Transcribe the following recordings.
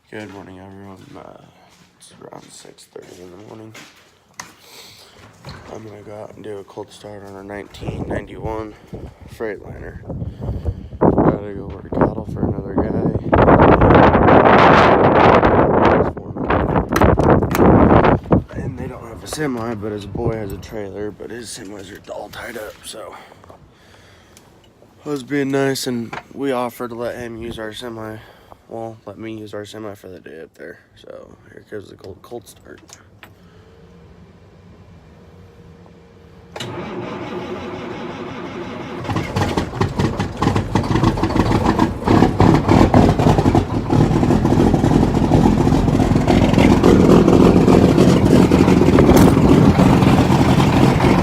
Good morning, everyone. It's around 6:30 in the morning. I'm gonna go out and do a cold start on a 1991 Freightliner. Gotta go work cattle for another guy. And they don't have a semi, but his boy has a trailer, but his semis are all tied up, so I was being nice, and we offered to let him use our semi. Well, let me use our semi for the day up there. So here goes the cold start.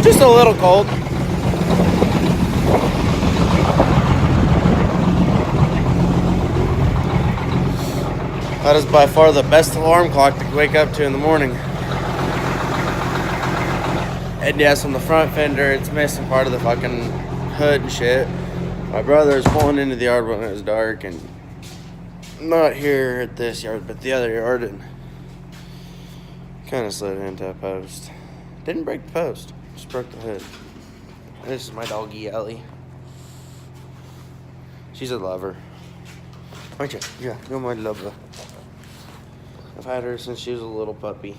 Just a little cold. That is by far the best alarm clock to wake up to in the morning. And yes, on the front fender, it's missing part of the fucking hood and shit. My brother is pulling into the yard when it was dark, and not here at this yard, but the other yard, and kind of slid into a post. Didn't break the post, just broke the hood. This is my doggy Ellie. She's a lover. Aren't you? Yeah, you're my lover. I've had her since she was a little puppy.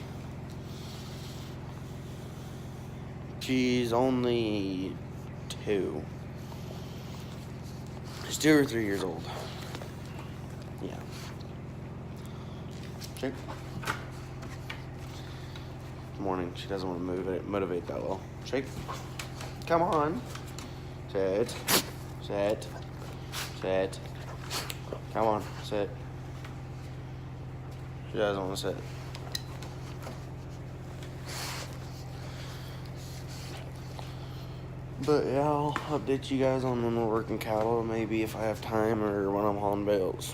She's only 2. She's 2 or 3 years old. Yeah. Shake. Morning. She doesn't want to motivate that well. Shake. Come on. Sit. Sit. Sit. Come on. Sit. She doesn't want to sit. But yeah, I'll update you guys on when we're working cattle, maybe if I have time or when I'm hauling bales.